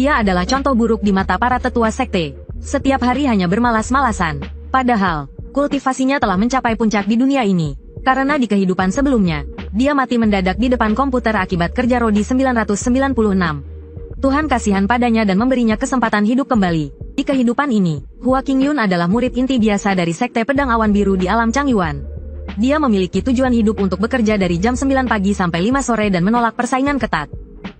Dia adalah contoh buruk di mata para tetua sekte. Setiap hari hanya bermalas-malasan. Padahal, kultivasinya telah mencapai puncak di dunia ini. Karena di kehidupan sebelumnya, dia mati mendadak di depan komputer akibat kerja Rodi 996. Tuhan kasihan padanya dan memberinya kesempatan hidup kembali. Di kehidupan ini, Hua Qingyun adalah murid inti biasa dari Sekte Pedang Awan Biru di alam Changyuan. Dia memiliki tujuan hidup untuk bekerja dari jam 9 pagi sampai 5 sore dan menolak persaingan ketat.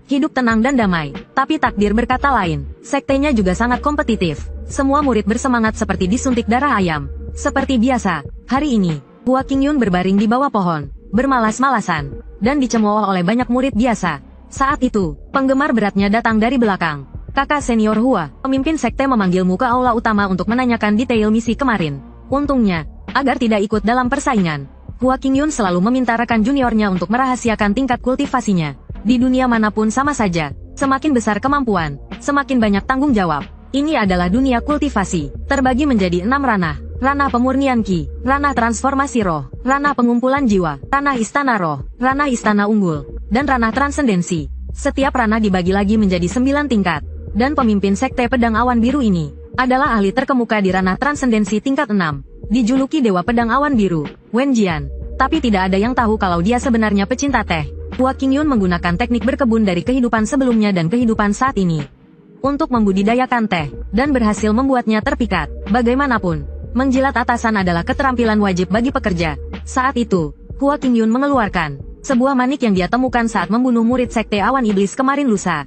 Hidup tenang dan damai, tapi takdir berkata lain. Sektenya juga sangat kompetitif. Semua murid bersemangat seperti disuntik darah ayam. Seperti biasa, hari ini, Hua Qingyun berbaring di bawah pohon, bermalas-malasan, dan dicemooh oleh banyak murid biasa. Saat itu, penggemar beratnya datang dari belakang. Kakak senior Hua, pemimpin sekte memanggilmu ke aula utama untuk menanyakan detail misi kemarin. Untungnya, agar tidak ikut dalam persaingan, Hua Qingyun selalu meminta rekan juniornya untuk merahasiakan tingkat kultivasinya. Di dunia manapun sama saja, semakin besar kemampuan, semakin banyak tanggung jawab. Ini adalah dunia kultivasi, terbagi menjadi 6 ranah. Ranah pemurnian Ki, ranah transformasi roh, ranah pengumpulan jiwa, ranah istana roh, ranah istana unggul, dan ranah transendensi. Setiap ranah dibagi lagi menjadi 9 tingkat. Dan pemimpin Sekte Pedang Awan Biru ini adalah ahli terkemuka di ranah transendensi tingkat 6. Dijuluki Dewa Pedang Awan Biru, Wen Jian. Tapi tidak ada yang tahu kalau dia sebenarnya pecinta teh. Hua Qingyun menggunakan teknik berkebun dari kehidupan sebelumnya dan kehidupan saat ini untuk membudidayakan teh, dan berhasil membuatnya terpikat. Bagaimanapun, menjilat atasan adalah keterampilan wajib bagi pekerja. Saat itu, Hua Qingyun mengeluarkan sebuah manik yang dia temukan saat membunuh murid Sekte Awan Iblis kemarin lusa.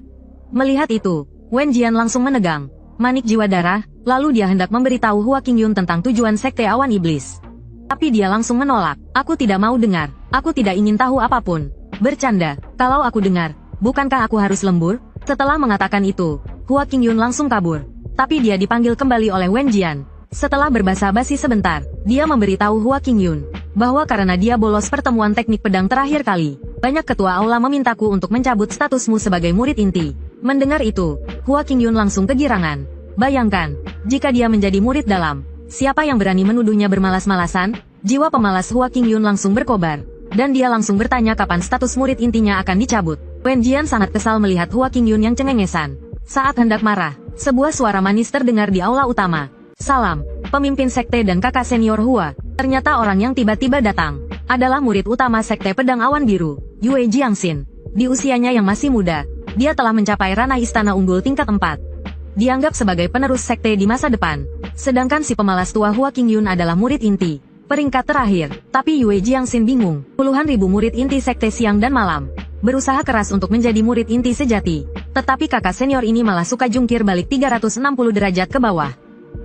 Melihat itu, Wen Jian langsung menegang manik jiwa darah, lalu dia hendak memberitahu Hua Qingyun tentang tujuan Sekte Awan Iblis. Tapi dia langsung menolak. Aku tidak mau dengar, aku tidak ingin tahu apapun. Bercanda, kalau aku dengar, bukankah aku harus lembur? Setelah mengatakan itu, Hua Qingyun langsung kabur. Tapi dia dipanggil kembali oleh Wen Jian. Setelah berbasa-basi sebentar, dia memberitahu Hua Qingyun bahwa karena dia bolos pertemuan teknik pedang terakhir kali, banyak ketua aula memintaku untuk mencabut statusmu sebagai murid inti. Mendengar itu, Hua Qingyun langsung kegirangan. Bayangkan, jika dia menjadi murid dalam, siapa yang berani menuduhnya bermalas-malasan? Jiwa pemalas Hua Qingyun langsung berkobar, dan dia langsung bertanya kapan status murid intinya akan dicabut. Wen Jian sangat kesal melihat Hua Qingyun yang cengengesan. Saat hendak marah, sebuah suara manis terdengar di aula utama. Salam, pemimpin sekte dan kakak senior Hua. Ternyata orang yang tiba-tiba datang adalah murid utama Sekte Pedang Awan Biru, Yue Jiangxin. Di usianya yang masih muda, dia telah mencapai ranah istana unggul tingkat 4. Dianggap sebagai penerus sekte di masa depan. Sedangkan si pemalas tua Hua Qingyun adalah murid inti, peringkat terakhir. Tapi Yue Jiangxin bingung. Puluhan ribu murid inti sekte siang dan malam berusaha keras untuk menjadi murid inti sejati. Tetapi kakak senior ini malah suka jungkir balik 360 derajat ke bawah.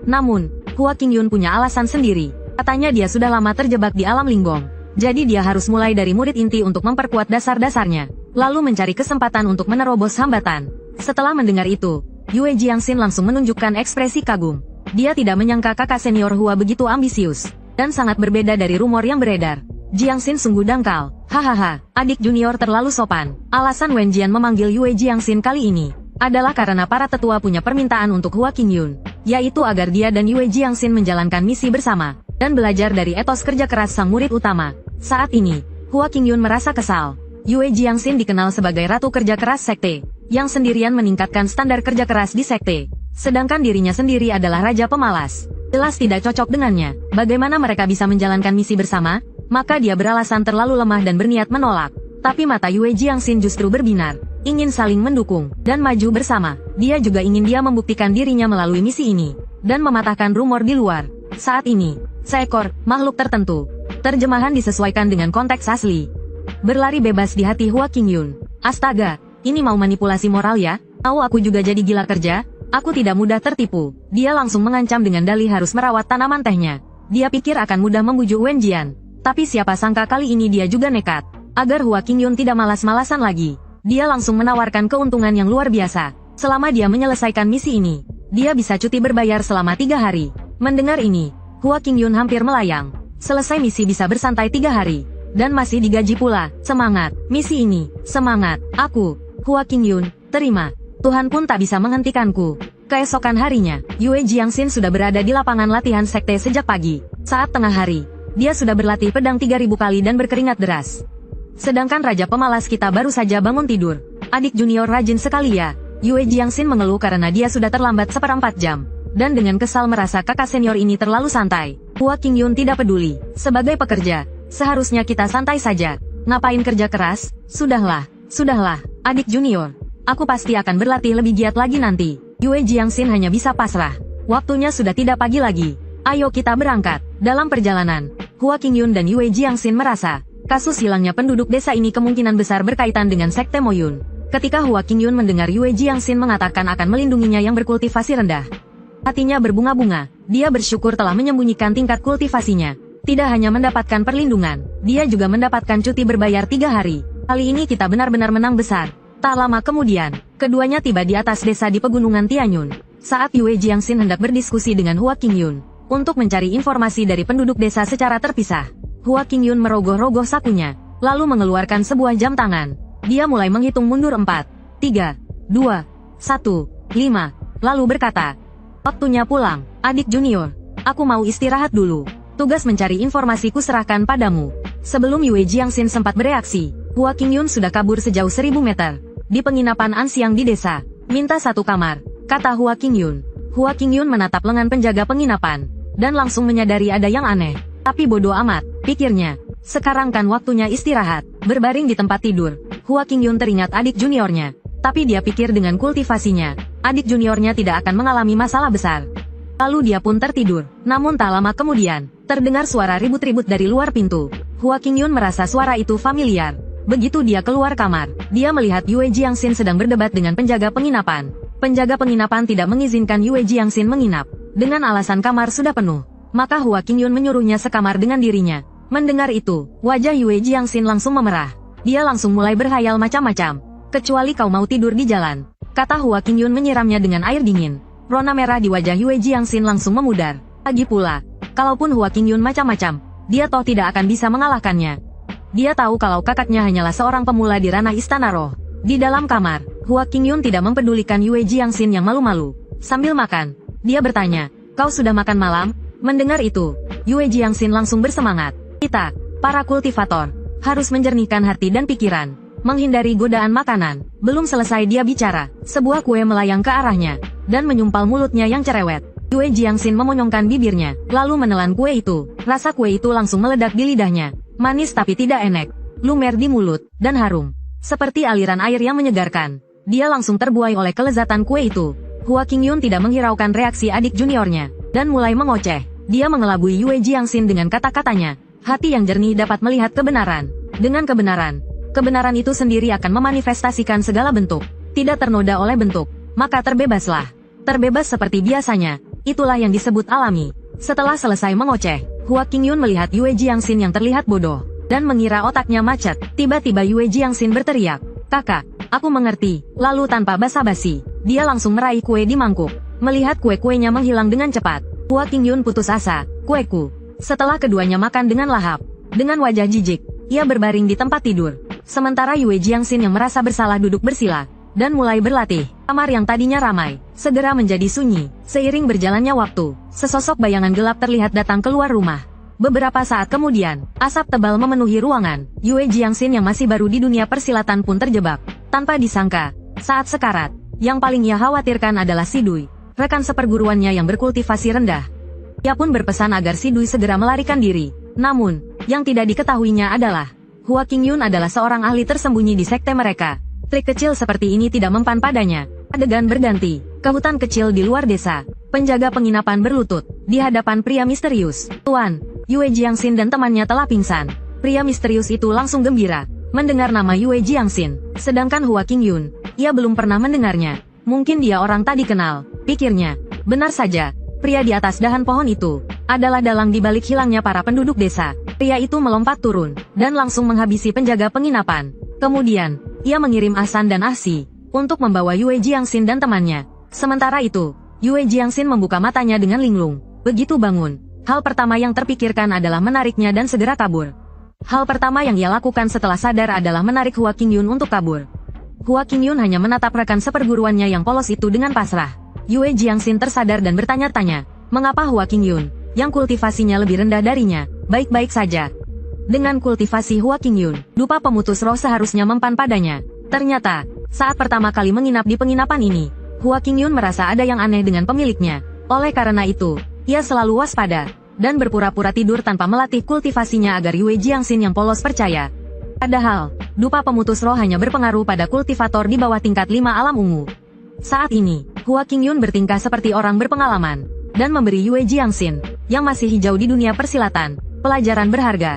Namun, Hua Qingyun punya alasan sendiri. Katanya dia sudah lama terjebak di alam linggong. Jadi dia harus mulai dari murid inti untuk memperkuat dasar-dasarnya, lalu mencari kesempatan untuk menerobos hambatan. Setelah mendengar itu, Yue Jiangxin langsung menunjukkan ekspresi kagum. Dia tidak menyangka kakak senior Hua begitu ambisius, dan sangat berbeda dari rumor yang beredar. Jiangxin sungguh dangkal. Hahaha, adik junior terlalu sopan. Alasan Wen Jian memanggil Yue Jiangxin kali ini adalah karena para tetua punya permintaan untuk Hua Qingyun, yaitu agar dia dan Yue Jiangxin menjalankan misi bersama, dan belajar dari etos kerja keras sang murid utama. Saat ini, Hua Qingyun merasa kesal. Yue Jiangxin dikenal sebagai ratu kerja keras sekte, yang sendirian meningkatkan standar kerja keras di sekte. Sedangkan dirinya sendiri adalah raja pemalas. Jelas tidak cocok dengannya. Bagaimana mereka bisa menjalankan misi bersama? Maka dia beralasan terlalu lemah dan berniat menolak. Tapi mata Yue Jiangxin justru berbinar, ingin saling mendukung, dan maju bersama. Dia juga ingin dia membuktikan dirinya melalui misi ini, dan mematahkan rumor di luar. Saat ini, seekor makhluk tertentu. Terjemahan disesuaikan dengan konteks asli. Berlari bebas di hati Hua Qingyun. Astaga, ini mau manipulasi moral ya? Mau aku juga jadi gila kerja? Aku tidak mudah tertipu. Dia langsung mengancam dengan dalih harus merawat tanaman tehnya. Dia pikir akan mudah membujuk Wen Jian. Tapi siapa sangka kali ini dia juga nekat. Agar Hua Qingyun tidak malas-malasan lagi, dia langsung menawarkan keuntungan yang luar biasa. Selama dia menyelesaikan misi ini, dia bisa cuti berbayar selama 3 hari. Mendengar ini, Hua Qingyun hampir melayang. Selesai misi bisa bersantai 3 hari. Dan masih digaji pula. Semangat, misi ini, semangat. Aku, Hua Qingyun, terima. Tuhan pun tak bisa menghentikanku. Keesokan harinya, Yue Jiangxin sudah berada di lapangan latihan sekte sejak pagi. Saat tengah hari, dia sudah berlatih pedang 3000 kali dan berkeringat deras. Sedangkan Raja Pemalas kita baru saja bangun tidur. Adik junior rajin sekali ya. Yue Jiangxin mengeluh karena dia sudah terlambat seperempat jam. Dan dengan kesal merasa kakak senior ini terlalu santai. Hua Qingyun tidak peduli. Sebagai pekerja, seharusnya kita santai saja. Ngapain kerja keras? Sudahlah, adik junior. Aku pasti akan berlatih lebih giat lagi nanti. Yue Jiangxin hanya bisa pasrah. Waktunya sudah tidak pagi lagi. Ayo kita berangkat. Dalam perjalanan, Hua Qingyun dan Yue Jiangxin merasa, kasus hilangnya penduduk desa ini kemungkinan besar berkaitan dengan Sekte Moyun. Ketika Hua Qingyun mendengar Yue Jiangxin mengatakan akan melindunginya yang berkultivasi rendah, hatinya berbunga-bunga. Dia bersyukur telah menyembunyikan tingkat kultivasinya. Tidak hanya mendapatkan perlindungan, dia juga mendapatkan cuti berbayar 3 hari. Kali ini kita benar-benar menang besar. Tak lama kemudian, keduanya tiba di atas desa di pegunungan Tianyun. Saat Yue Jiangxin hendak berdiskusi dengan Hua Qingyun untuk mencari informasi dari penduduk desa secara terpisah, Hua Qingyun merogoh-rogoh sakunya, lalu mengeluarkan sebuah jam tangan. Dia mulai menghitung mundur 4, 3, 2, 1, 5, lalu berkata, "Waktunya pulang, adik junior. Aku mau istirahat dulu. Tugas mencari informasi kuserahkan padamu." Sebelum Yue Jiangxin sempat bereaksi, Hua Qingyun sudah kabur sejauh 1000 meter. Di penginapan Anxiang di desa, minta 1 kamar, kata Hua Qingyun. Hua Qingyun menatap lengan penjaga penginapan, dan langsung menyadari ada yang aneh. Tapi bodoh amat, pikirnya. Sekarang kan waktunya istirahat. Berbaring di tempat tidur, Hua Qingyun teringat adik juniornya. Tapi dia pikir dengan kultivasinya, adik juniornya tidak akan mengalami masalah besar. Lalu dia pun tertidur. Namun tak lama kemudian, terdengar suara ribut-ribut dari luar pintu. Hua Qingyun merasa suara itu familiar. Begitu dia keluar kamar, dia melihat Yue Jiangxin sedang berdebat dengan penjaga penginapan. Penjaga penginapan tidak mengizinkan Yue Jiangxin menginap. Dengan alasan kamar sudah penuh, maka Hua Qingyun menyuruhnya sekamar dengan dirinya. Mendengar itu, wajah Yue Jiangxin langsung memerah. Dia langsung mulai berhayal macam-macam. "Kecuali kau mau tidur di jalan," kata Hua Qingyun menyiramnya dengan air dingin. Rona merah di wajah Yue Jiangxin langsung memudar. Lagi pula, kalaupun Hua Qingyun macam-macam, dia toh tidak akan bisa mengalahkannya. Dia tahu kalau kakaknya hanyalah seorang pemula di ranah Istana Roh. Di dalam kamar, Hua Qingyun tidak mempedulikan Yue Jiangxin yang malu-malu. Sambil makan, dia bertanya, "Kau sudah makan malam?" Mendengar itu, Yue Jiangxin langsung bersemangat. "Kita, para kultivator, harus menjernihkan hati dan pikiran, menghindari godaan makanan." Belum selesai dia bicara, sebuah kue melayang ke arahnya, dan menyumpal mulutnya yang cerewet. Yue Jiangxin memonyongkan bibirnya, lalu menelan kue itu. Rasa kue itu langsung meledak di lidahnya. Manis tapi tidak enak, lumer di mulut, dan harum. Seperti aliran air yang menyegarkan. Dia langsung terbuai oleh kelezatan kue itu. Hua Qingyun tidak menghiraukan reaksi adik juniornya, dan mulai mengoceh. Dia mengelabui Yue Jiangxin dengan kata-katanya, "Hati yang jernih dapat melihat kebenaran. Dengan kebenaran itu sendiri akan memanifestasikan segala bentuk. Tidak ternoda oleh bentuk, maka terbebaslah. Terbebas seperti biasanya, itulah yang disebut alami." Setelah selesai mengoceh, Hua Qingyun melihat Yue Jiangxin yang terlihat bodoh, dan mengira otaknya macet. Tiba-tiba Yue Jiangxin berteriak, "Kakak, aku mengerti." Lalu tanpa basa-basi, dia langsung meraih kue di mangkuk. Melihat kue-kuenya menghilang dengan cepat, Hua Qingyun putus asa. "Kueku." Setelah keduanya makan dengan lahap, dengan wajah jijik, ia berbaring di tempat tidur. Sementara Yue Jiangxin yang merasa bersalah duduk bersila, dan mulai berlatih. Kamar yang tadinya ramai, segera menjadi sunyi. Seiring berjalannya waktu, sesosok bayangan gelap terlihat datang keluar rumah. Beberapa saat kemudian, asap tebal memenuhi ruangan. Yue Jiangxin yang masih baru di dunia persilatan pun terjebak. Tanpa disangka, saat sekarat, yang paling ia khawatirkan adalah Si Dui, rekan seperguruannya yang berkultivasi rendah. Ia pun berpesan agar Si Dui segera melarikan diri. Namun, yang tidak diketahuinya adalah, Hua Qingyun adalah seorang ahli tersembunyi di sekte mereka. Trik kecil seperti ini tidak mempan padanya. Adegan berganti ke hutan kecil di luar desa. Penjaga penginapan berlutut di hadapan pria misterius. "Tuan, Yue Jiangxin dan temannya telah pingsan." Pria misterius itu langsung gembira mendengar nama Yue Jiangxin. Sedangkan Hua Qingyun, ia belum pernah mendengarnya. Mungkin dia orang tak dikenal, pikirnya. Benar saja, pria di atas dahan pohon itu adalah dalang di balik hilangnya para penduduk desa. Pria itu melompat turun dan langsung menghabisi penjaga penginapan. Kemudian, ia mengirim Ahsan dan Ahsi untuk membawa Yue Jiangxin dan temannya. Sementara itu, Yue Jiangxin membuka matanya dengan linglung. Begitu bangun, hal pertama yang terpikirkan adalah menariknya dan segera kabur. Hal pertama yang ia lakukan setelah sadar adalah menarik Hua Qingyun untuk kabur. Hua Qingyun hanya menatap rekan seperguruannya yang polos itu dengan pasrah. Yue Jiangxin tersadar dan bertanya-tanya, mengapa Hua Qingyun, yang kultivasinya lebih rendah darinya, baik-baik saja. Dengan kultivasi Hua Qingyun, dupa pemutus roh seharusnya mempan padanya. Ternyata, Saat pertama kali menginap di penginapan ini, Hua Qingyun merasa ada yang aneh dengan pemiliknya. Oleh karena itu, ia selalu waspada dan berpura-pura tidur tanpa melatih kultivasinya agar Yue Jiangxin yang polos percaya. Padahal, dupa pemutus roh hanya berpengaruh pada kultivator di bawah tingkat 5 alam ungu. Saat ini, Hua Qingyun bertingkah seperti orang berpengalaman dan memberi Yue Jiangxin, yang masih hijau di dunia persilatan, pelajaran berharga.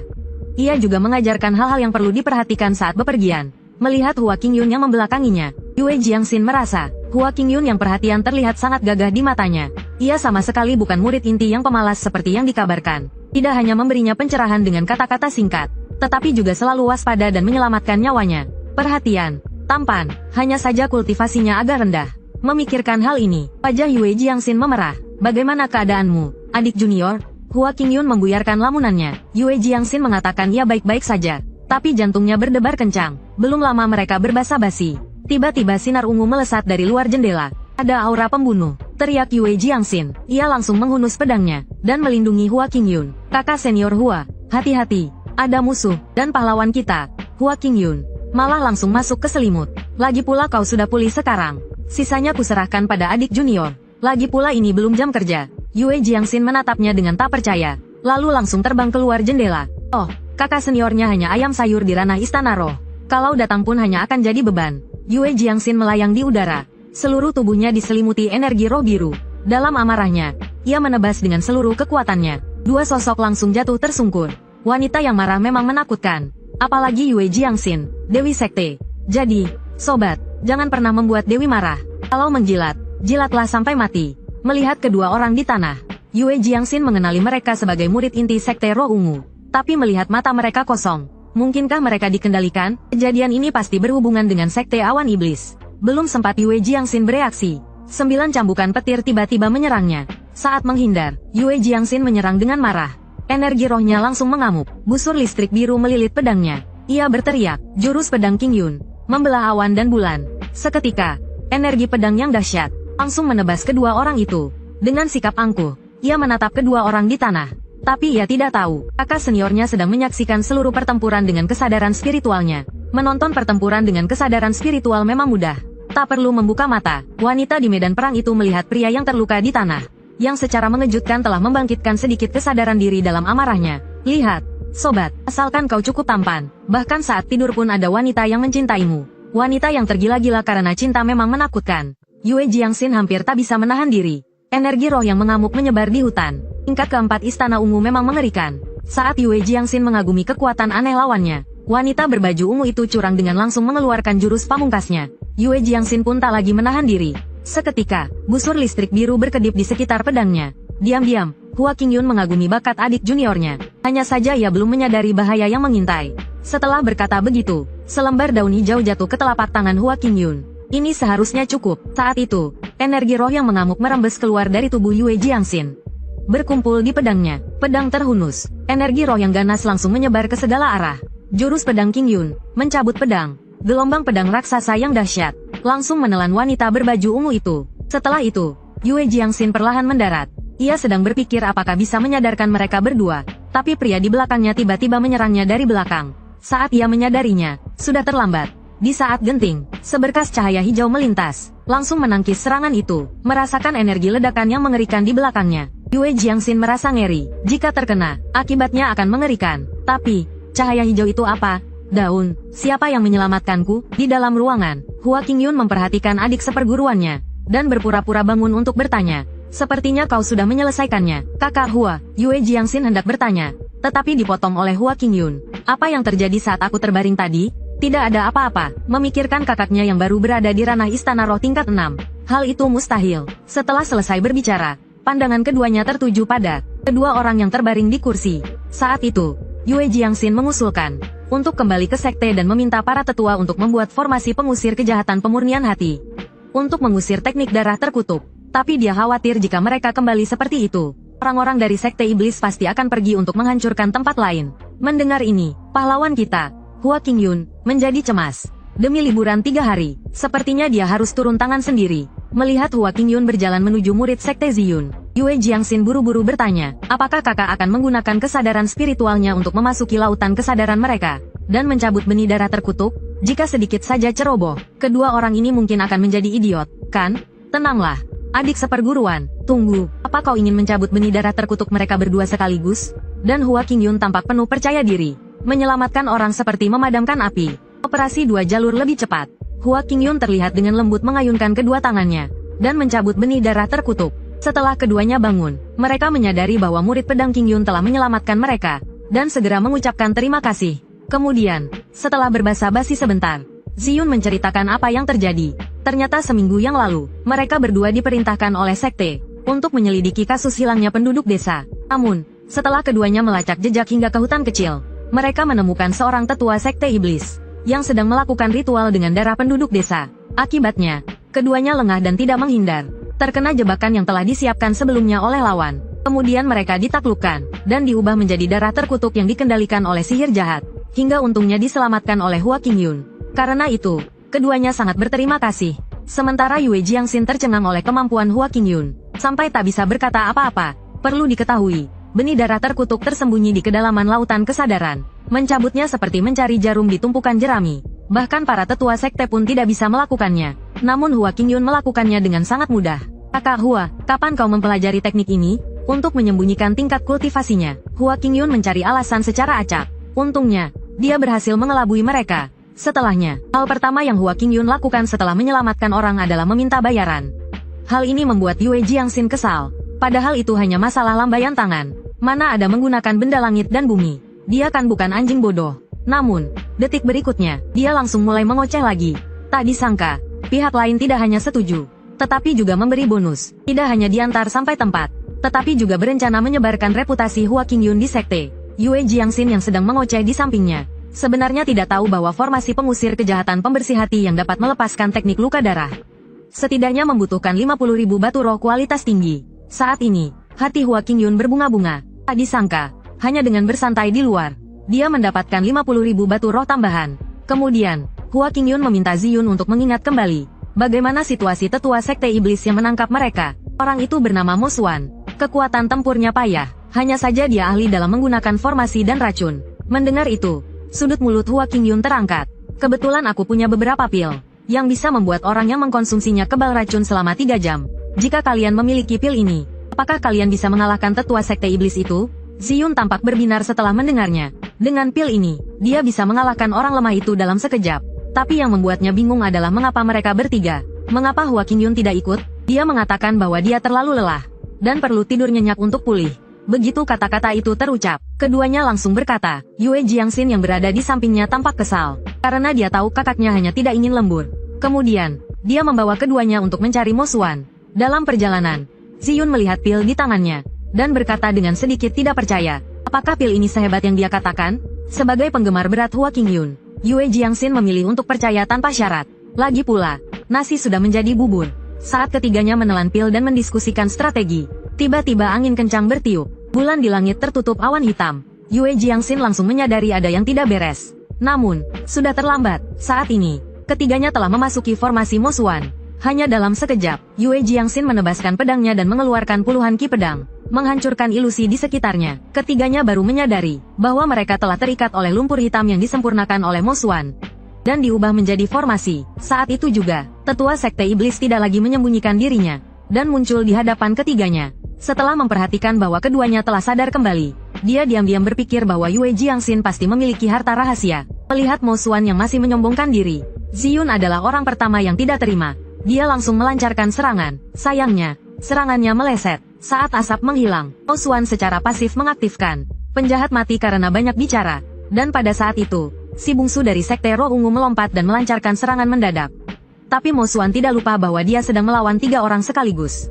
Ia juga mengajarkan hal-hal yang perlu diperhatikan saat bepergian. Melihat Hua Qingyun yang membelakanginya, Yue Jiangxin merasa, Hua Qingyun yang perhatian terlihat sangat gagah di matanya. Ia sama sekali bukan murid inti yang pemalas seperti yang dikabarkan. Tidak hanya memberinya pencerahan dengan kata-kata singkat, tetapi juga selalu waspada dan menyelamatkan nyawanya. Perhatian, tampan, hanya saja kultivasinya agak rendah. Memikirkan hal ini, wajah Yue Jiangxin memerah. Bagaimana keadaanmu, adik junior? Hua Qingyun membuyarkan lamunannya. Yue Jiangxin mengatakan ia baik-baik saja. Tapi jantungnya berdebar kencang. Belum lama mereka berbasa-basi. Tiba-tiba sinar ungu melesat dari luar jendela. Ada aura pembunuh, teriak Yue Jiangxin. Ia langsung menghunus pedangnya dan melindungi Hua Qingyun. Kakak senior Hua, hati-hati. Ada musuh dan pahlawan kita. Hua Qingyun malah langsung masuk ke selimut. Lagi pula kau sudah pulih sekarang. Sisanya kuserahkan pada adik junior. Lagi pula ini belum jam kerja. Yue Jiangxin menatapnya dengan tak percaya. Lalu langsung terbang keluar jendela. Oh, kakak seniornya hanya ayam sayur di ranah istana roh. Kalau datang pun hanya akan jadi beban. Yue Jiangxin melayang di udara. Seluruh tubuhnya diselimuti energi roh biru. Dalam amarahnya, ia menebas dengan seluruh kekuatannya. Dua sosok langsung jatuh tersungkur. Wanita yang marah memang menakutkan. Apalagi Yue Jiangxin, Dewi Sekte. Jadi, sobat, jangan pernah membuat Dewi marah. Kalau menjilat, jilatlah sampai mati. Melihat kedua orang di tanah, Yue Jiangxin mengenali mereka sebagai murid inti Sekte Roh Ungu. Tapi melihat mata mereka kosong. Mungkinkah mereka dikendalikan? Kejadian ini pasti berhubungan dengan Sekte Awan Iblis. Belum sempat Yue Jiangxin bereaksi, 9 cambukan petir tiba-tiba menyerangnya. Saat menghindar, Yue Jiangxin menyerang dengan marah. Energi rohnya langsung mengamuk. Busur listrik biru melilit pedangnya. Ia berteriak, jurus pedang Qingyun, membelah awan dan bulan. Seketika, energi pedang yang dahsyat langsung menebas kedua orang itu. Dengan sikap angkuh, ia menatap kedua orang di tanah. Tapi ia tidak tahu, kakak seniornya sedang menyaksikan seluruh pertempuran dengan kesadaran spiritualnya. Menonton pertempuran dengan kesadaran spiritual memang mudah. Tak perlu membuka mata, wanita di medan perang itu melihat pria yang terluka di tanah, yang secara mengejutkan telah membangkitkan sedikit kesadaran diri dalam amarahnya. Lihat, sobat, asalkan kau cukup tampan, bahkan saat tidur pun ada wanita yang mencintaimu. Wanita yang tergila-gila karena cinta memang menakutkan. Yue Jiangxin hampir tak bisa menahan diri. Energi roh yang mengamuk menyebar di hutan. Tingkat keempat Istana Ungu memang mengerikan. Saat Yue Jiangxin mengagumi kekuatan aneh lawannya, wanita berbaju ungu itu curang dengan langsung mengeluarkan jurus pamungkasnya. Yue Jiangxin pun tak lagi menahan diri. Seketika, busur listrik biru berkedip di sekitar pedangnya. Diam-diam, Hua Qingyun mengagumi bakat adik juniornya. Hanya saja ia belum menyadari bahaya yang mengintai. Setelah berkata begitu, selembar daun hijau jatuh ke telapak tangan Hua Qingyun. Ini seharusnya cukup. Saat itu, energi roh yang mengamuk merembes keluar dari tubuh Yue Jiangxin. Berkumpul di pedangnya, pedang terhunus. Energi roh yang ganas langsung menyebar ke segala arah. Jurus pedang Qingyun, mencabut pedang. Gelombang pedang raksasa yang dahsyat langsung menelan wanita berbaju ungu itu. Setelah itu, Yue Jiangxin perlahan mendarat. Ia sedang berpikir apakah bisa menyadarkan mereka berdua. Tapi pria di belakangnya tiba-tiba menyerangnya dari belakang. Saat ia menyadarinya, sudah terlambat. Di saat genting, seberkas cahaya hijau melintas, langsung menangkis serangan itu. Merasakan energi ledakan yang mengerikan di belakangnya, Yue Jiangxin merasa ngeri. Jika terkena, akibatnya akan mengerikan. Tapi, cahaya hijau itu apa? Daun, siapa yang menyelamatkanku? Di dalam ruangan, Hua Qingyun memperhatikan adik seperguruannya, dan berpura-pura bangun untuk bertanya. Sepertinya kau sudah menyelesaikannya, kakak Hua. Yue Jiangxin hendak bertanya, tetapi dipotong oleh Hua Qingyun. Apa yang terjadi saat aku terbaring tadi? Tidak ada apa-apa, memikirkan kakaknya yang baru berada di ranah istana roh tingkat 6. Hal itu mustahil. Setelah selesai berbicara, pandangan keduanya tertuju pada kedua orang yang terbaring di kursi. Saat itu, Yue Jiangxin mengusulkan untuk kembali ke sekte dan meminta para tetua untuk membuat formasi pengusir kejahatan pemurnian hati. Untuk mengusir teknik darah terkutuk. Tapi dia khawatir jika mereka kembali seperti itu, orang-orang dari sekte iblis pasti akan pergi untuk menghancurkan tempat lain. Mendengar ini, pahlawan kita, Hua Qingyun, menjadi cemas. Demi liburan 3 hari, sepertinya dia harus turun tangan sendiri. Melihat Hua Qingyun berjalan menuju murid sekte Ziyun, Yue Jiangxin buru-buru bertanya, apakah kakak akan menggunakan kesadaran spiritualnya untuk memasuki lautan kesadaran mereka, dan mencabut benih darah terkutuk? Jika sedikit saja ceroboh, kedua orang ini mungkin akan menjadi idiot, kan? Tenanglah, adik seperguruan. Tunggu, apa kau ingin mencabut benih darah terkutuk mereka berdua sekaligus? Dan Hua Qingyun tampak penuh percaya diri. Menyelamatkan orang seperti memadamkan api. Operasi dua jalur lebih cepat. Hua Qingyun terlihat dengan lembut mengayunkan kedua tangannya dan mencabut benih darah terkutuk. Setelah keduanya bangun, mereka menyadari bahwa murid pedang Qingyun telah menyelamatkan mereka dan segera mengucapkan terima kasih. Kemudian, setelah berbasa-basi sebentar, Ziyun menceritakan apa yang terjadi. Ternyata seminggu yang lalu, mereka berdua diperintahkan oleh sekte untuk menyelidiki kasus hilangnya penduduk desa. Namun, setelah keduanya melacak jejak hingga ke hutan kecil, mereka menemukan seorang tetua sekte iblis yang sedang melakukan ritual dengan darah penduduk desa. Akibatnya, keduanya lengah dan tidak menghindar, terkena jebakan yang telah disiapkan sebelumnya oleh lawan. Kemudian mereka ditaklukkan dan diubah menjadi darah terkutuk yang dikendalikan oleh sihir jahat. Hingga untungnya diselamatkan oleh Hua Qingyun. Karena itu, keduanya sangat berterima kasih. Sementara Yue Jiangxin tercengang oleh kemampuan Hua Qingyun, sampai tak bisa berkata apa-apa. Perlu diketahui, benih darah terkutuk tersembunyi di kedalaman lautan kesadaran. Mencabutnya seperti mencari jarum di tumpukan jerami. Bahkan para tetua sekte pun tidak bisa melakukannya. Namun Hua Qingyun melakukannya dengan sangat mudah. Kakak Hua, kapan kau mempelajari teknik ini? Untuk menyembunyikan tingkat kultivasinya, Hua Qingyun mencari alasan secara acak. Untungnya, dia berhasil mengelabui mereka. Setelahnya, hal pertama yang Hua Qingyun lakukan setelah menyelamatkan orang adalah meminta bayaran. Hal ini membuat Yue Jiangxin kesal. Padahal itu hanya masalah lambaian tangan. Mana ada menggunakan benda langit dan bumi. Dia kan bukan anjing bodoh. Namun, detik berikutnya, dia langsung mulai mengoceh lagi. Tak disangka, pihak lain tidak hanya setuju, tetapi juga memberi bonus. Tidak hanya diantar sampai tempat, tetapi juga berencana menyebarkan reputasi Hua Qingyun di sekte. Yue Jiangxin yang sedang mengoceh di sampingnya, sebenarnya tidak tahu bahwa formasi pengusir kejahatan pembersih hati yang dapat melepaskan teknik luka darah setidaknya membutuhkan 50.000 batu roh kualitas tinggi. Saat ini, hati Hua Qingyun berbunga-bunga. Tak disangka, hanya dengan bersantai di luar, dia mendapatkan 50.000 batu roh tambahan. Kemudian, Hua Qingyun meminta Ziyun untuk mengingat kembali bagaimana situasi tetua sekte iblis yang menangkap mereka. Orang itu bernama Mo Xuan. Kekuatan tempurnya payah. Hanya saja dia ahli dalam menggunakan formasi dan racun. Mendengar itu, sudut mulut Hua Qingyun terangkat. Kebetulan aku punya beberapa pil yang bisa membuat orang yang mengkonsumsinya kebal racun selama 3 jam. Jika kalian memiliki pil ini, apakah kalian bisa mengalahkan tetua sekte iblis itu? Ziyun tampak berbinar setelah mendengarnya. Dengan pil ini, dia bisa mengalahkan orang lemah itu dalam sekejap. Tapi yang membuatnya bingung adalah mengapa mereka bertiga. Mengapa Hua Qingyun tidak ikut? Dia mengatakan bahwa dia terlalu lelah dan perlu tidur nyenyak untuk pulih. Begitu kata-kata itu terucap, keduanya langsung berkata. Yue Jiangxin yang berada di sampingnya tampak kesal, karena dia tahu kakaknya hanya tidak ingin lembur. Kemudian, dia membawa keduanya untuk mencari Mo Xuan. Dalam perjalanan, Ziyun melihat pil di tangannya, dan berkata dengan sedikit tidak percaya, apakah pil ini sehebat yang dia katakan? Sebagai penggemar berat Hua Qingyun, Yue Jiangxin memilih untuk percaya tanpa syarat. Lagi pula, nasi sudah menjadi bubur. Saat ketiganya menelan pil dan mendiskusikan strategi, tiba-tiba angin kencang bertiup. Bulan di langit tertutup awan hitam. Yue Jiangxin langsung menyadari ada yang tidak beres. Namun, sudah terlambat. Saat ini, ketiganya telah memasuki formasi Mo Xuan. Hanya dalam sekejap, Yue Jiangxin menebaskan pedangnya dan mengeluarkan puluhan ki pedang, menghancurkan ilusi di sekitarnya. Ketiganya baru menyadari bahwa mereka telah terikat oleh lumpur hitam yang disempurnakan oleh Mo Xuan dan diubah menjadi formasi. Saat itu juga, tetua sekte iblis tidak lagi menyembunyikan dirinya dan muncul di hadapan ketiganya. Setelah memperhatikan bahwa keduanya telah sadar kembali, dia diam-diam berpikir bahwa Yue Jiangxin pasti memiliki harta rahasia. Melihat Mo Xuan yang masih menyombongkan diri, Ziyun adalah orang pertama yang tidak terima. Dia langsung melancarkan serangan. Sayangnya, serangannya meleset. Saat asap menghilang, Mo Xuan secara pasif mengaktifkan penjahat mati karena banyak bicara. Dan pada saat itu, si bungsu dari sekte roh ungu melompat dan melancarkan serangan mendadak. Tapi Mo Xuan tidak lupa bahwa dia sedang melawan 3 orang sekaligus.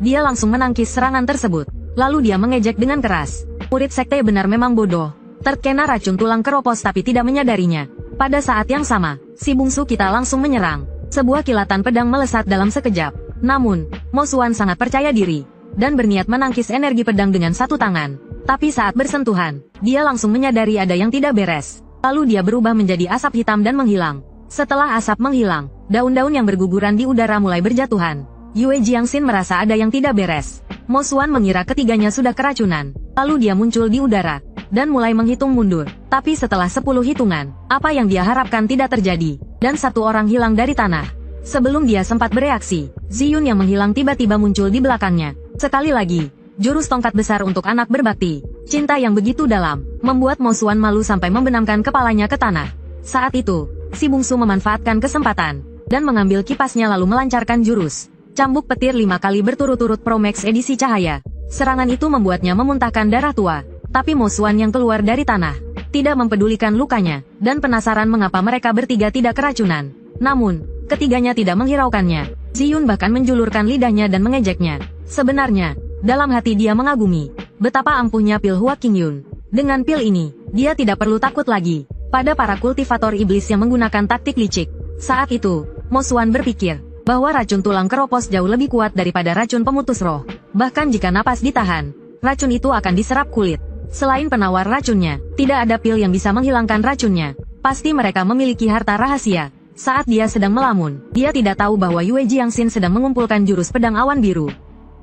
Dia langsung menangkis serangan tersebut. Lalu dia mengejek dengan keras. Murid sekte benar memang bodoh. Terkena racun tulang keropos tapi tidak menyadarinya. Pada saat yang sama, si bungsu kita langsung menyerang. Sebuah kilatan pedang melesat dalam sekejap. Namun, Mo Xuan sangat percaya diri dan berniat menangkis energi pedang dengan satu tangan. Tapi saat bersentuhan, dia langsung menyadari ada yang tidak beres. Lalu dia berubah menjadi asap hitam dan menghilang. Setelah asap menghilang, daun-daun yang berguguran di udara mulai berjatuhan. Yue Jiangxin merasa ada yang tidak beres. Mo Xuan mengira ketiganya sudah keracunan. Lalu dia muncul di udara dan mulai menghitung mundur. Tapi setelah 10 hitungan, apa yang dia harapkan tidak terjadi, dan satu orang hilang dari tanah. Sebelum dia sempat bereaksi, Ziyun yang menghilang tiba-tiba muncul di belakangnya. Sekali lagi, jurus tongkat besar untuk anak berbakti. Cinta yang begitu dalam, membuat Mo Xuan malu sampai membenamkan kepalanya ke tanah. Saat itu, si bungsu memanfaatkan kesempatan, dan mengambil kipasnya lalu melancarkan jurus Cambuk Petir 5 kali berturut-turut Pro Max edisi cahaya. Serangan itu membuatnya memuntahkan darah tua, tapi Mo Xuan yang keluar dari tanah tidak mempedulikan lukanya, dan penasaran mengapa mereka bertiga tidak keracunan. Namun, ketiganya tidak menghiraukannya. Ziyun bahkan menjulurkan lidahnya dan mengejeknya. Sebenarnya, dalam hati dia mengagumi betapa ampuhnya pil Hua Qingyun. Dengan pil ini, dia tidak perlu takut lagi pada para kultivator iblis yang menggunakan taktik licik. Saat itu, Mo Xuan berpikir bahwa racun tulang keropos jauh lebih kuat daripada racun pemutus roh. Bahkan jika napas ditahan, racun itu akan diserap kulit. Selain penawar racunnya, tidak ada pil yang bisa menghilangkan racunnya. Pasti mereka memiliki harta rahasia. Saat dia sedang melamun, dia tidak tahu bahwa Yue Jiangxin sedang mengumpulkan jurus pedang awan biru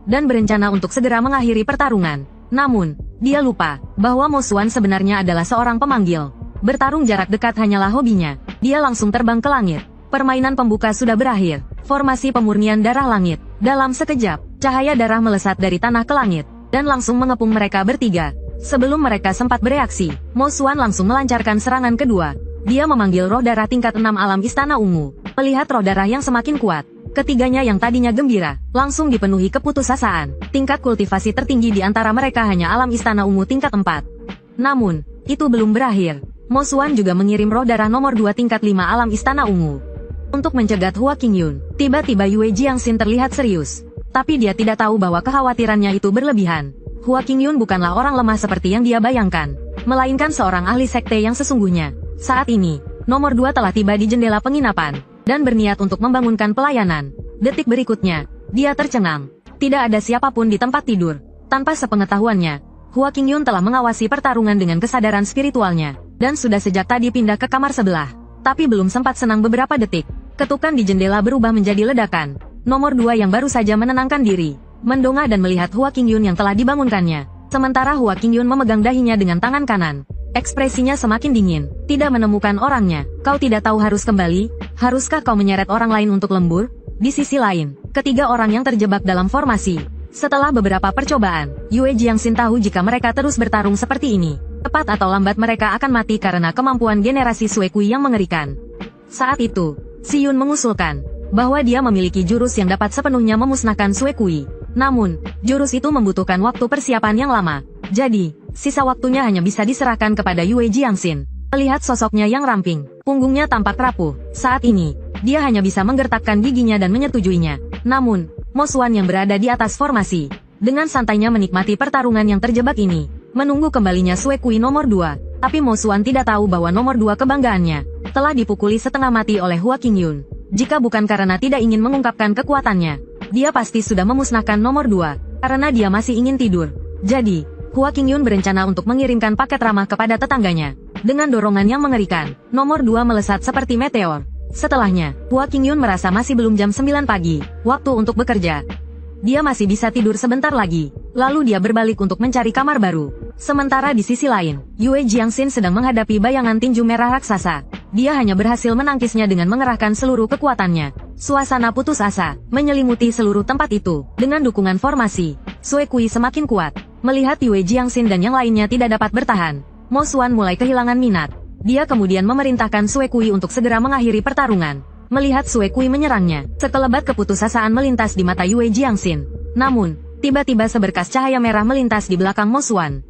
dan berencana untuk segera mengakhiri pertarungan. Namun, dia lupa bahwa Mo Xuan sebenarnya adalah seorang pemanggil. Bertarung jarak dekat hanyalah hobinya. Dia langsung terbang ke langit. Permainan pembuka sudah berakhir. Formasi pemurnian darah langit. Dalam sekejap, cahaya darah melesat dari tanah ke langit dan langsung mengepung mereka bertiga. Sebelum mereka sempat bereaksi, Mo Xuan langsung melancarkan serangan kedua. Dia memanggil roh darah tingkat 6 alam Istana Ungu. Melihat roh darah yang semakin kuat, ketiganya yang tadinya gembira, langsung dipenuhi keputusasaan. Tingkat kultivasi tertinggi di antara mereka hanya alam Istana Ungu tingkat 4. Namun, itu belum berakhir. Mo Xuan juga mengirim roh darah nomor 2 tingkat 5 alam Istana Ungu untuk mencegat Hua Qingyun. Tiba-tiba Yue Jiangxin terlihat serius. Tapi dia tidak tahu bahwa kekhawatirannya itu berlebihan. Hua Qingyun bukanlah orang lemah seperti yang dia bayangkan, melainkan seorang ahli sekte yang sesungguhnya. Saat ini, nomor 2 telah tiba di jendela penginapan, dan berniat untuk membangunkan pelayanan. Detik berikutnya, dia tercengang. Tidak ada siapapun di tempat tidur. Tanpa sepengetahuannya, Hua Qingyun telah mengawasi pertarungan dengan kesadaran spiritualnya, dan sudah sejak tadi pindah ke kamar sebelah. Tapi belum sempat senang beberapa detik, ketukan di jendela berubah menjadi ledakan. Nomor 2 yang baru saja menenangkan diri, mendongak dan melihat Hua Qingyun yang telah dibangunkannya. Sementara Hua Qingyun memegang dahinya dengan tangan kanan. Ekspresinya semakin dingin. Tidak menemukan orangnya. Kau tidak tahu harus kembali? Haruskah kau menyeret orang lain untuk lembur? Di sisi lain, ketiga orang yang terjebak dalam formasi. Setelah beberapa percobaan, Yue Jiangxin tahu jika mereka terus bertarung seperti ini, cepat atau lambat mereka akan mati karena kemampuan generasi Sui Kui yang mengerikan. Saat itu, Ziyun mengusulkan bahwa dia memiliki jurus yang dapat sepenuhnya memusnahkan Sui Kui. Namun, jurus itu membutuhkan waktu persiapan yang lama. Jadi, sisa waktunya hanya bisa diserahkan kepada Yue Jiangxin. Melihat sosoknya yang ramping, punggungnya tampak rapuh. Saat ini, dia hanya bisa menggertakkan giginya dan menyetujuinya. Namun, Mo Xuan yang berada di atas formasi, dengan santainya menikmati pertarungan yang terjebak ini, menunggu kembalinya Sui Kui nomor 2. Tapi Mo Xuan tidak tahu bahwa nomor 2 kebanggaannya telah dipukuli setengah mati oleh Hua Qingyun. Jika bukan karena tidak ingin mengungkapkan kekuatannya, dia pasti sudah memusnahkan nomor 2, karena dia masih ingin tidur. Jadi, Hua Qingyun berencana untuk mengirimkan paket ramah kepada tetangganya. Dengan dorongan yang mengerikan, nomor 2 melesat seperti meteor. Setelahnya, Hua Qingyun merasa masih belum jam 9 pagi, waktu untuk bekerja. Dia masih bisa tidur sebentar lagi. Lalu dia berbalik untuk mencari kamar baru. Sementara di sisi lain, Yue Jiangxin sedang menghadapi bayangan tinju merah raksasa. Dia hanya berhasil menangkisnya dengan mengerahkan seluruh kekuatannya. Suasana putus asa menyelimuti seluruh tempat itu. Dengan dukungan formasi, Sui Kui semakin kuat. Melihat Yue Jiangxin dan yang lainnya tidak dapat bertahan, Mo Xuan mulai kehilangan minat. Dia kemudian memerintahkan Sui Kui untuk segera mengakhiri pertarungan. Melihat Sui Kui menyerangnya, sekelebat keputusasaan melintas di mata Yue Jiangxin. Namun, tiba-tiba seberkas cahaya merah melintas di belakang Mo Xuan.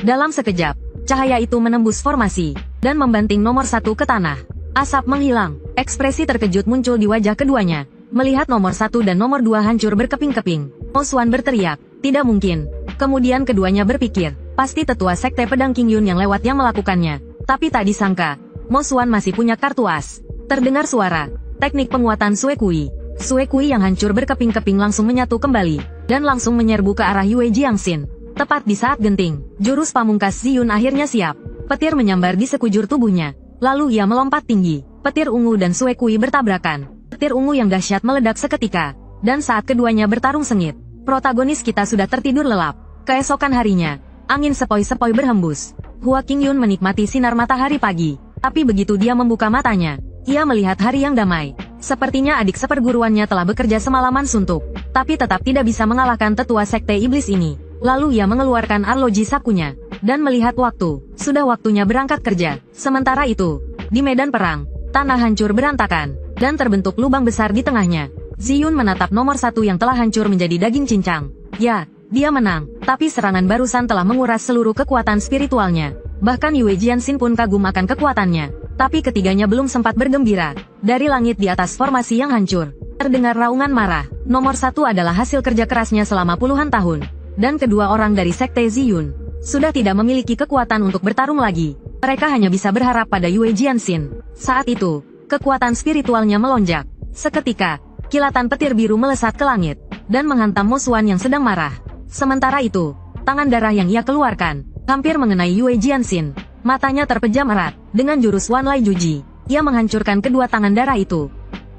Dalam sekejap, cahaya itu menembus formasi dan membanting nomor 1 ke tanah. Asap menghilang, ekspresi terkejut muncul di wajah keduanya. Melihat nomor 1 dan nomor 2 hancur berkeping-keping, Mo Xuan berteriak, tidak mungkin. Kemudian keduanya berpikir, pasti tetua sekte pedang Qingyun yang lewat yang melakukannya. Tapi tak disangka, Mo Xuan masih punya kartu as. Terdengar suara, teknik penguatan Sui Kui. Sui Kui yang hancur berkeping-keping langsung menyatu kembali, dan langsung menyerbu ke arah Yue Jiangxin. Tepat di saat genting, jurus pamungkas Ziyun akhirnya siap. Petir menyambar di sekujur tubuhnya. Lalu ia melompat tinggi. Petir ungu dan Sui Kui bertabrakan. Petir ungu yang dahsyat meledak seketika. Dan saat keduanya bertarung sengit, protagonis kita sudah tertidur lelap. Keesokan harinya, angin sepoi-sepoi berhembus. Hua Qingyun menikmati sinar matahari pagi. Tapi begitu dia membuka matanya, ia melihat hari yang damai. Sepertinya adik seperguruannya telah bekerja semalaman suntuk, tapi tetap tidak bisa mengalahkan tetua sekte iblis ini. Lalu ia mengeluarkan arloji sakunya, dan melihat waktu, sudah waktunya berangkat kerja. Sementara itu, di medan perang, tanah hancur berantakan, dan terbentuk lubang besar di tengahnya. Ziyun menatap nomor 1 yang telah hancur menjadi daging cincang. Ya, dia menang, tapi serangan barusan telah menguras seluruh kekuatan spiritualnya. Bahkan Yue Jianxin pun kagum akan kekuatannya. Tapi ketiganya belum sempat bergembira. Dari langit di atas formasi yang hancur, terdengar raungan marah. Nomor 1 adalah hasil kerja kerasnya selama puluhan tahun. Dan kedua orang dari sekte Ziyun sudah tidak memiliki kekuatan untuk bertarung lagi. Mereka hanya bisa berharap pada Yue Jianxin. Saat itu, kekuatan spiritualnya melonjak. Seketika, kilatan petir biru melesat ke langit dan menghantam musuhan yang sedang marah. Sementara itu, tangan darah yang ia keluarkan hampir mengenai Yue Jianxin. Matanya terpejam erat. Dengan jurus Wan Lai Juji, ia menghancurkan kedua tangan darah itu.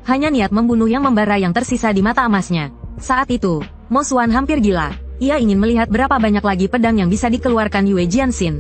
Hanya niat membunuh yang membara yang tersisa di mata emasnya. Saat itu, Mo Xuan hampir gila. Ia ingin melihat berapa banyak lagi pedang yang bisa dikeluarkan Yue Jianxin.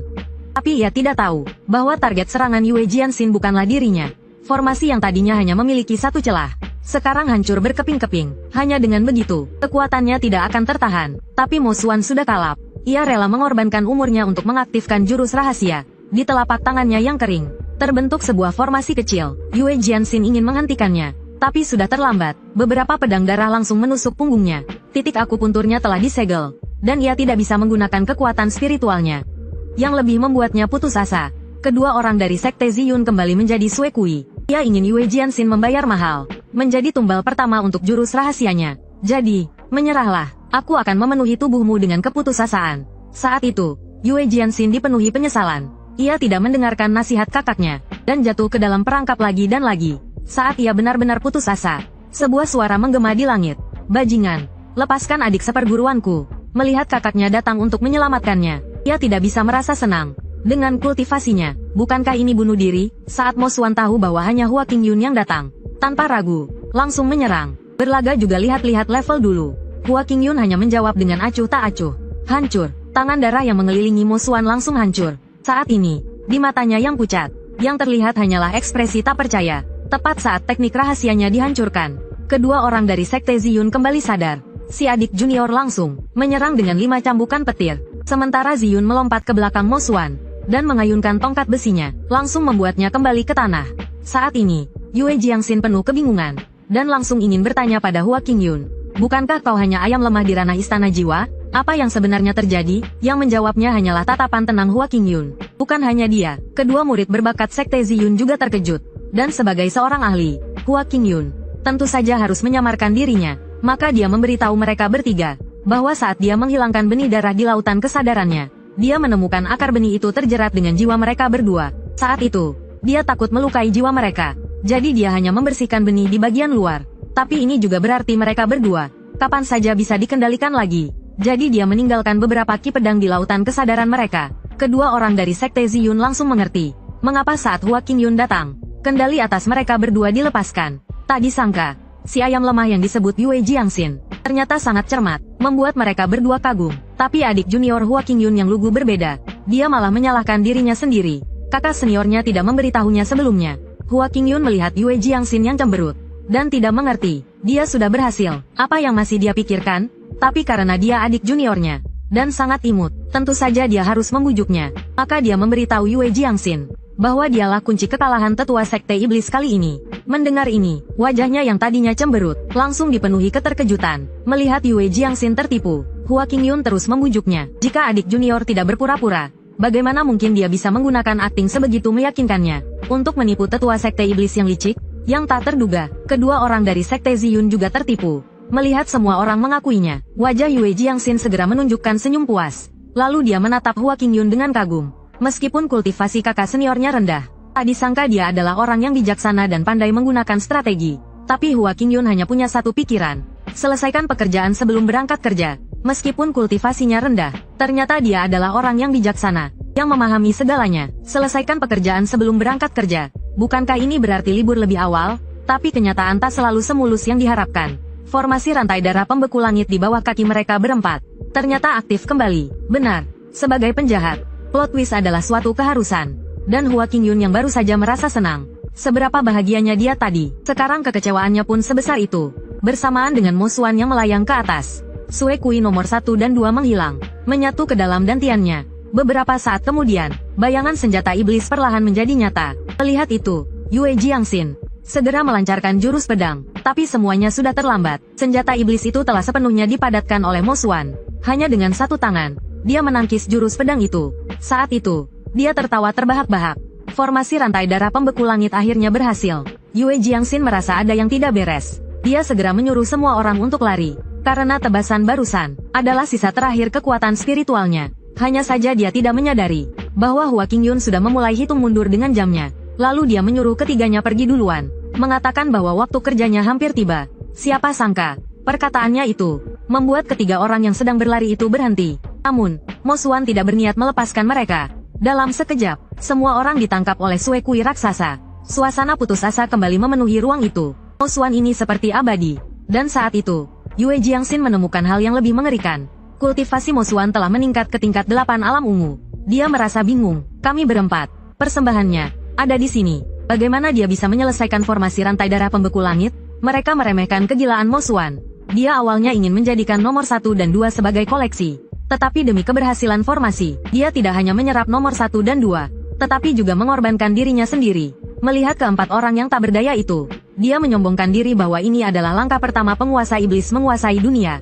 Tapi ia tidak tahu bahwa target serangan Yue Jianxin bukanlah dirinya. Formasi yang tadinya hanya memiliki satu celah, sekarang hancur berkeping-keping. Hanya dengan begitu, kekuatannya tidak akan tertahan. Tapi Mo Xuan sudah kalap. Ia rela mengorbankan umurnya untuk mengaktifkan jurus rahasia. Di telapak tangannya yang kering, terbentuk sebuah formasi kecil. Yue Jianxin ingin menghentikannya, tapi sudah terlambat. Beberapa pedang darah langsung menusuk punggungnya. Titik akupunturnya telah disegel, dan ia tidak bisa menggunakan kekuatan spiritualnya. Yang lebih membuatnya putus asa, kedua orang dari sekte Ziyun kembali menjadi Sui Kui. Ia ingin Yue Jianxin membayar mahal, menjadi tumbal pertama untuk jurus rahasianya. Jadi, menyerahlah, aku akan memenuhi tubuhmu dengan keputusasaan. Saat itu, Yue Jianxin dipenuhi penyesalan. Ia tidak mendengarkan nasihat kakaknya, dan jatuh ke dalam perangkap lagi dan lagi. Saat ia benar-benar putus asa, sebuah suara menggema di langit. Bajingan, lepaskan adik seperguruanku. Melihat kakaknya datang untuk menyelamatkannya, ia tidak bisa merasa senang. Dengan kultivasinya, bukankah ini bunuh diri? Saat Mo Xuan tahu bahwa hanya Hua Qingyun yang datang, tanpa ragu, langsung menyerang. Berlaga juga lihat-lihat level dulu. Hua Qingyun hanya menjawab dengan acuh tak acuh. Hancur, tangan darah yang mengelilingi Mo Xuan langsung hancur. Saat ini, di matanya yang pucat, yang terlihat hanyalah ekspresi tak percaya. Tepat saat teknik rahasianya dihancurkan, kedua orang dari sekte Ziyun kembali sadar. Si adik junior langsung menyerang dengan 5 cambukan petir. Sementara Ziyun melompat ke belakang Mo Xuan dan mengayunkan tongkat besinya, langsung membuatnya kembali ke tanah. Saat ini, Yue Jianxin penuh kebingungan dan langsung ingin bertanya pada Hua Qingyun, bukankah kau hanya ayam lemah di ranah istana jiwa? Apa yang sebenarnya terjadi? Yang menjawabnya hanyalah tatapan tenang Hua Qingyun. Bukan hanya dia, kedua murid berbakat sekte Ziyun juga terkejut. Dan sebagai seorang ahli, Hua Qingyun tentu saja harus menyamarkan dirinya. Maka dia memberitahu mereka bertiga bahwa saat dia menghilangkan benih darah di lautan kesadarannya, dia menemukan akar benih itu terjerat dengan jiwa mereka berdua. Saat itu, dia takut melukai jiwa mereka. Jadi dia hanya membersihkan benih di bagian luar. Tapi ini juga berarti mereka berdua kapan saja bisa dikendalikan lagi. Jadi dia meninggalkan beberapa ki pedang di lautan kesadaran mereka. Kedua orang dari sekte Ziyun langsung mengerti mengapa saat Hua Qingyun datang, kendali atas mereka berdua dilepaskan. Tak disangka, si ayam lemah yang disebut Yue Jianxin ternyata sangat cermat, membuat mereka berdua kagum. Tapi adik junior Hua Qingyun yang lugu berbeda. Dia malah menyalahkan dirinya sendiri. Kakak seniornya tidak memberitahunya sebelumnya. Hua Qingyun melihat Yue Jianxin yang cemberut dan tidak mengerti. Dia sudah berhasil. Apa yang masih dia pikirkan? Tapi karena dia adik juniornya dan sangat imut, tentu saja dia harus membujuknya. Maka dia memberitahu Yue Jianxin bahwa dialah kunci kekalahan tetua sekte iblis kali ini. Mendengar ini, wajahnya yang tadinya cemberut langsung dipenuhi keterkejutan. Melihat Yue Jianxin tertipu, Hua Qingyun terus membujuknya. Jika adik junior tidak berpura-pura, bagaimana mungkin dia bisa menggunakan akting sebegitu meyakinkannya untuk menipu tetua sekte iblis yang licik? Yang tak terduga, kedua orang dari sekte Ziyun juga tertipu. Melihat semua orang mengakuinya, wajah Yue Jianxin segera menunjukkan senyum puas. Lalu dia menatap Hua Qingyun dengan kagum. Meskipun kultivasi kakak seniornya rendah, tak disangka dia adalah orang yang bijaksana dan pandai menggunakan strategi. Tapi Hua Qingyun hanya punya satu pikiran, selesaikan pekerjaan sebelum berangkat kerja. Meskipun kultivasinya rendah, ternyata dia adalah orang yang bijaksana, yang memahami segalanya. Selesaikan pekerjaan sebelum berangkat kerja. Bukankah ini berarti libur lebih awal? Tapi kenyataan tak selalu semulus yang diharapkan. Formasi rantai darah pembeku langit di bawah kaki mereka berempat ternyata aktif kembali. Benar, sebagai penjahat, Plot twist adalah suatu keharusan. Dan Hua Qingyun yang baru saja merasa senang. Seberapa bahagianya dia tadi. Sekarang kekecewaannya pun sebesar itu. Bersamaan dengan Mo Xuan yang melayang ke atas. Sue Kui nomor 1 dan 2 menghilang. Menyatu ke dalam dantiannya. Beberapa saat kemudian, bayangan senjata iblis perlahan menjadi nyata. Melihat itu, Yue Jiangxin segera melancarkan jurus pedang. Tapi semuanya sudah terlambat. Senjata iblis itu telah sepenuhnya dipadatkan oleh Mo Xuan. Hanya dengan satu tangan, dia menangkis jurus pedang itu. Saat itu, dia tertawa terbahak-bahak. Formasi rantai darah pembeku langit akhirnya berhasil. Yue Jiangxin merasa ada yang tidak beres. Dia segera menyuruh semua orang untuk lari. Karena tebasan barusan adalah sisa terakhir kekuatan spiritualnya. Hanya saja dia tidak menyadari bahwa Hua Qingyun sudah memulai hitung mundur dengan jamnya. Lalu dia menyuruh ketiganya pergi duluan. Mengatakan bahwa waktu kerjanya hampir tiba. Siapa sangka, perkataannya itu membuat ketiga orang yang sedang berlari itu berhenti. Namun, Mo Xuan tidak berniat melepaskan mereka. Dalam sekejap, semua orang ditangkap oleh Sue Kui raksasa. Suasana putus asa kembali memenuhi ruang itu. Mo Xuan ini seperti abadi. Dan saat itu, Yue Jiangxin menemukan hal yang lebih mengerikan. Kultivasi Mo Xuan telah meningkat ke tingkat 8 alam ungu. Dia merasa bingung. Kami berempat. Persembahannya ada di sini. Bagaimana dia bisa menyelesaikan formasi rantai darah pembeku langit? Mereka meremehkan kegilaan Mo Xuan. Dia awalnya ingin menjadikan nomor 1 dan 2 sebagai koleksi. Tetapi demi keberhasilan formasi, dia tidak hanya menyerap nomor 1 dan 2, tetapi juga mengorbankan dirinya sendiri. Melihat keempat orang yang tak berdaya itu, dia menyombongkan diri bahwa ini adalah langkah pertama penguasa iblis menguasai dunia.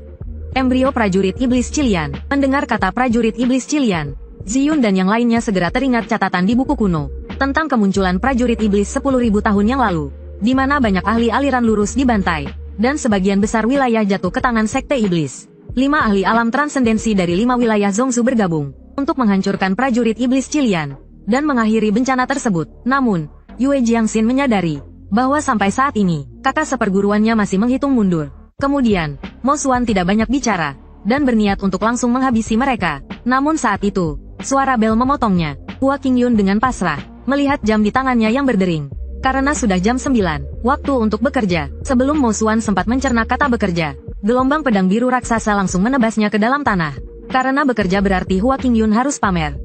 Embrio prajurit iblis Cilian. Mendengar kata prajurit iblis Cilian, Ziyun dan yang lainnya segera teringat catatan di buku kuno tentang kemunculan prajurit iblis 10.000 tahun yang lalu, di mana banyak ahli aliran lurus dibantai, dan sebagian besar wilayah jatuh ke tangan sekte iblis. 5 ahli alam transendensi dari 5 wilayah Zhongzu bergabung untuk menghancurkan prajurit iblis Cilian dan mengakhiri bencana tersebut. Namun, Yue Jiangxin menyadari bahwa sampai saat ini, kakak seperguruannya masih menghitung mundur. Kemudian, Mo Xuan tidak banyak bicara, dan berniat untuk langsung menghabisi mereka. Namun saat itu, suara bel memotongnya. Hua Qingyun dengan pasrah, melihat jam di tangannya yang berdering. Karena sudah jam 9, waktu untuk bekerja. Sebelum Mo Xuan sempat mencerna kata bekerja, gelombang pedang biru raksasa langsung menebasnya ke dalam tanah. Karena bekerja berarti Hua Qingyun harus pamer.